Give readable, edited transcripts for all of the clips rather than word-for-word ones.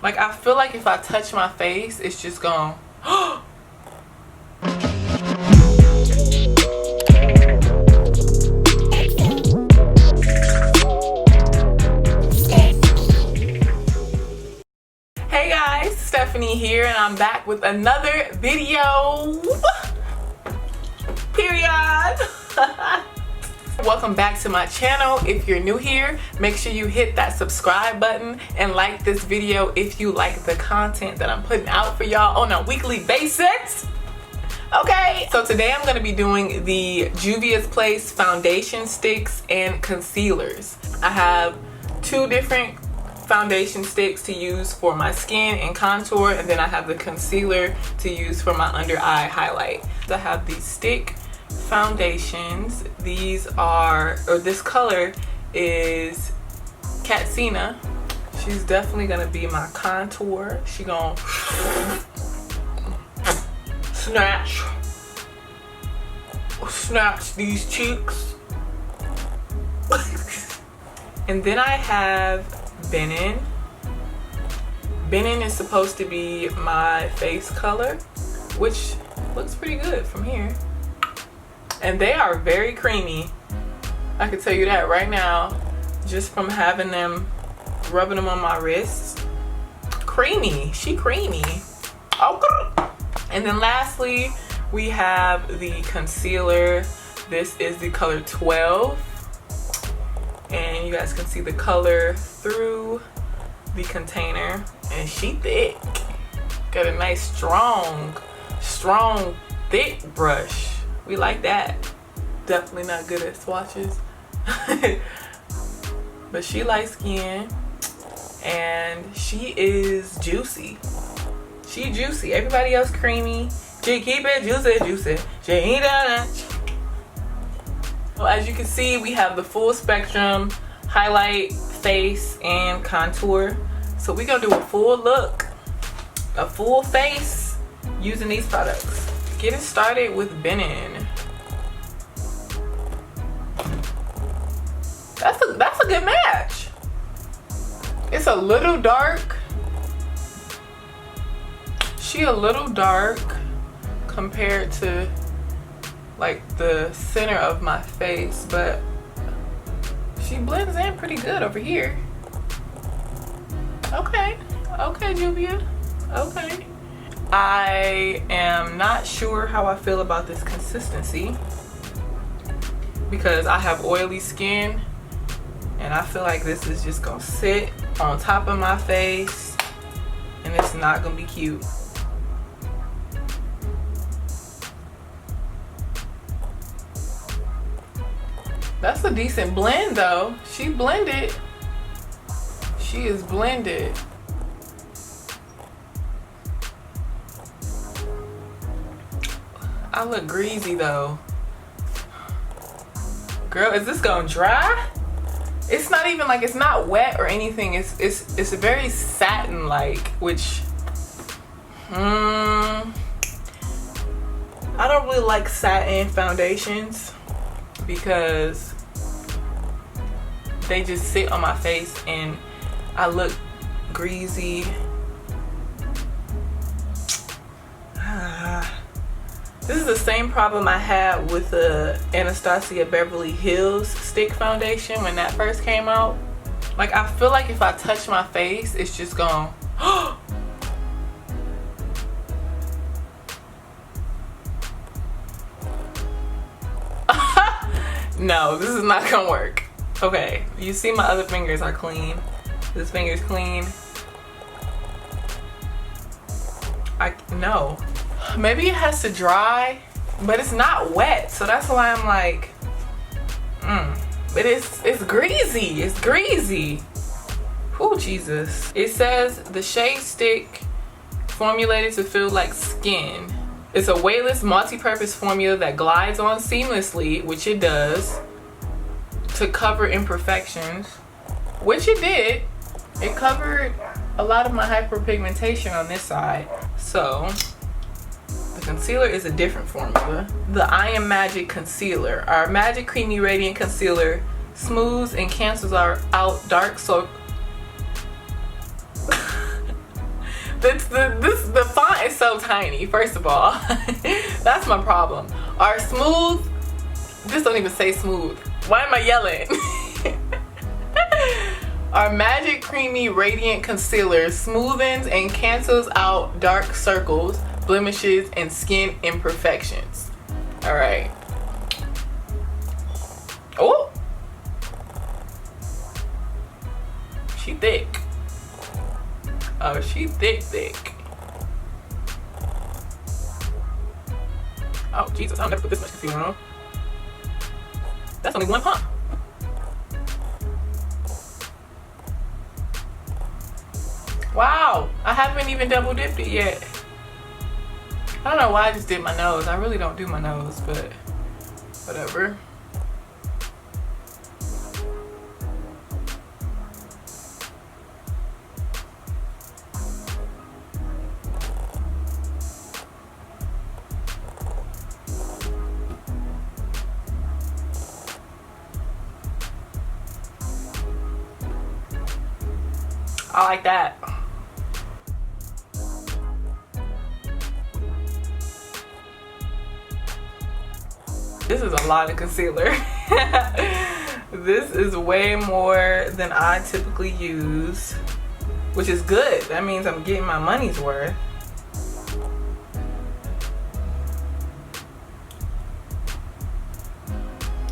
Like, I feel like if I touch my face, it's just gone. Hey guys, Stephanie here, and I'm back with another video. Period. Welcome back to my channel. If you're new here, make sure you hit that subscribe button and like this video if you like the content that I'm putting out for y'all on a weekly basis. Okay, so today I'm going to be doing the Juvia's Place foundation sticks and concealers. I have two different foundation sticks to use for my skin and contour, and then I have the concealer to use for my under eye highlight. I have these stick foundations. These are, or this color is Katsina. She's definitely gonna be my contour. She gonna snatch these cheeks. And then I have Benin. Benin is supposed to be my face color, which looks pretty good from here. And they are very creamy. I can tell you that right now, just from having them, rubbing them on my wrists. Creamy, she creamy. Okay. And then lastly, we have the concealer. This is the color 12. And you guys can see the color through the container. And she thick. Got a nice strong, thick brush. We like that. Definitely not good at swatches. But she light skin and she is juicy. She juicy. Everybody else creamy. She keep it juicy. She ain't done it. Well, as you can see, we have the full spectrum highlight, face, and contour. So we're gonna do a full look, a full face using these products. Getting started with Benin. That's a good match. It's a little dark. She a little dark compared to like the center of my face, but she blends in pretty good over here. Okay, Juvia. Okay. I am not sure how I feel about this consistency because I have oily skin and I feel like this is just gonna sit on top of my face and it's not gonna be cute. That's a decent blend though. She blended. She is blended. I look greasy though. Girl, is this gonna dry? It's not even like, it's not wet or anything. It's very satin like, which I don't really like satin foundations because they just sit on my face and I look greasy. This is the same problem I had with the Anastasia Beverly Hills stick foundation when that first came out. Like, I feel like if I touch my face, it's just gone. No, this is not gonna work. Okay, you see my other fingers are clean. This finger's clean. No. Maybe it has to dry, but it's not wet, so that's why I'm like, but it's greasy. It's greasy. Oh Jesus! It says the shade stick formulated to feel like skin. It's a weightless multi-purpose formula that glides on seamlessly, which it does, to cover imperfections, which it did. It covered a lot of my hyperpigmentation on this side. So the concealer is a different formula. The I Am Magic Concealer. Our Magic Creamy Radiant Concealer smooths and cancels out dark The font is so tiny, first of all. That's my problem. Our smooth, this don't even say smooth. Why am I yelling? Our Magic Creamy Radiant Concealer smoothens and cancels out dark circles, blemishes, and skin imperfections. All right. Oh, she thick. Oh, she thick. Oh, Jesus, I'll never put this much concealer on. That's only one pump. Wow, I haven't even double dipped it yet. I don't know why I just did my nose. I really don't do my nose, but whatever. I like that. This is a lot of concealer. This is way more than I typically use, which is good. That means I'm getting my money's worth.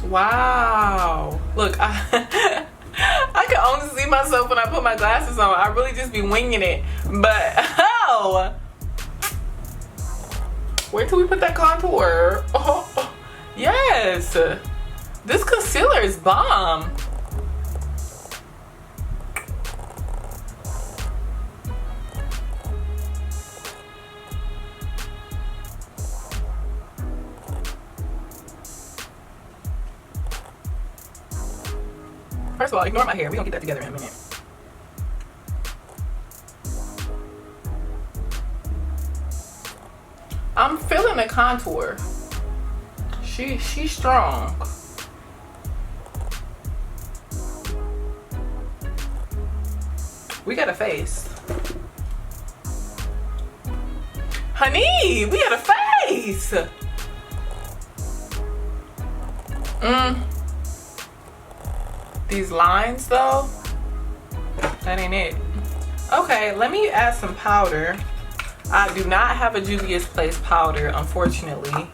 Wow. Look, I can only see myself when I put my glasses on. I really just be winging it. But, oh! Wait till we put that contour. Oh, yes! This concealer is bomb. First of all, ignore my hair. We're gonna get that together in a minute. I'm feeling the contour. She's strong. We got a face. Honey, we got a face. These lines though, that ain't it. Okay, let me add some powder. I do not have a Juvia's Place powder, unfortunately.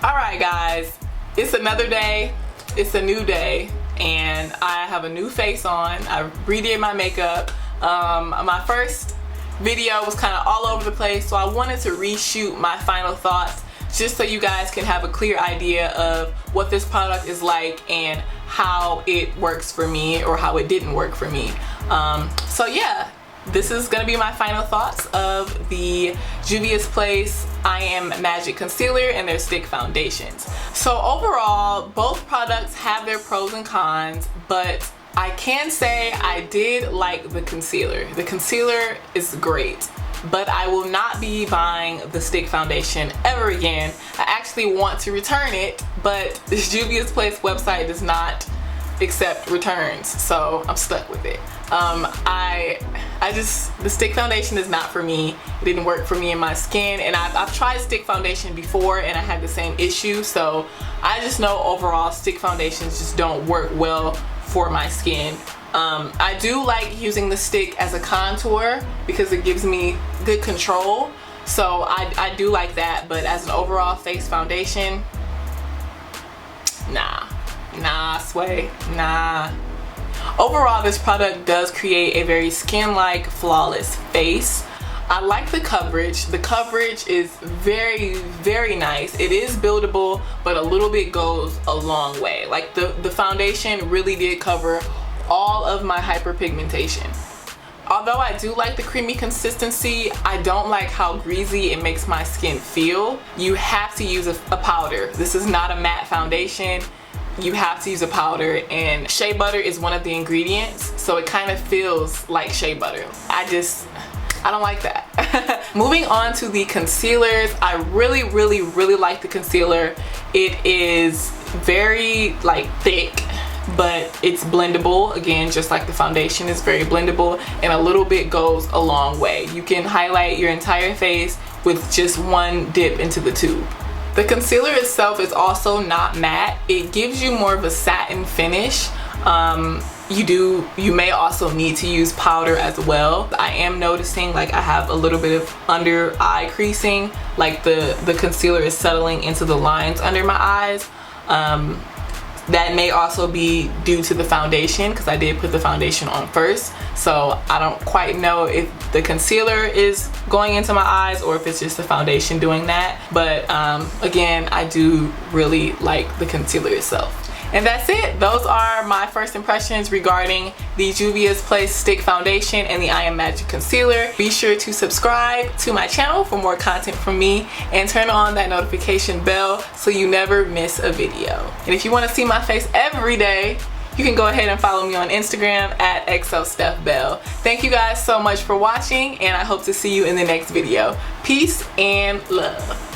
Alright guys, it's another day, it's a new day, and I have a new face on. I redid my makeup. My first video was kind of all over the place, so I wanted to reshoot my final thoughts just so you guys can have a clear idea of what this product is like and how it works for me or how it didn't work for me. So yeah, this is gonna be my final thoughts of the Juvia's Place I Am Magic Concealer and their stick foundations. So overall, both products have their pros and cons, but I can say I did like the concealer. The concealer is great, but I will not be buying the stick foundation ever again. I actually want to return it, but this Juvia's Place website does not accept returns, so I'm stuck with it. The stick foundation is not for me. It didn't work for me in my skin, and I've tried stick foundation before and I had the same issue, so I just know overall stick foundations just don't work well for my skin. I do like using the stick as a contour because it gives me good control, so I do like that, but as an overall face foundation, nah, Sway, nah. Overall, this product does create a very skin-like, flawless face. I like the coverage. The coverage is very, very nice. It is buildable, but a little bit goes a long way. Like the foundation really did cover all of my hyperpigmentation. Although I do like the creamy consistency, I don't like how greasy it makes my skin feel. You have to use a powder. This is not a matte foundation. You have to use a powder, and shea butter is one of the ingredients, so it kind of feels like shea butter. I don't like that. Moving on to the concealers, I really like the concealer. It is very thick, but it's blendable. Again, just like the foundation is very blendable, and a little bit goes a long way. You can highlight your entire face with just one dip into the tube. The concealer itself is also not matte. It gives you more of a satin finish. You may also need to use powder as well. I am noticing like I have a little bit of under eye creasing, like the concealer is settling into the lines under my eyes. That may also be due to the foundation, because I did put the foundation on first, so I don't quite know if the concealer is going into my eyes or if it's just the foundation doing that. But again, I do really like the concealer itself. And that's it. Those are my first impressions regarding the Juvia's Place Stick Foundation and the I Am Magic Concealer. Be sure to subscribe to my channel for more content from me, and turn on that notification bell so you never miss a video. And if you want to see my face every day, you can go ahead and follow me on Instagram at XOStephBelle. Thank you guys so much for watching, and I hope to see you in the next video. Peace and love.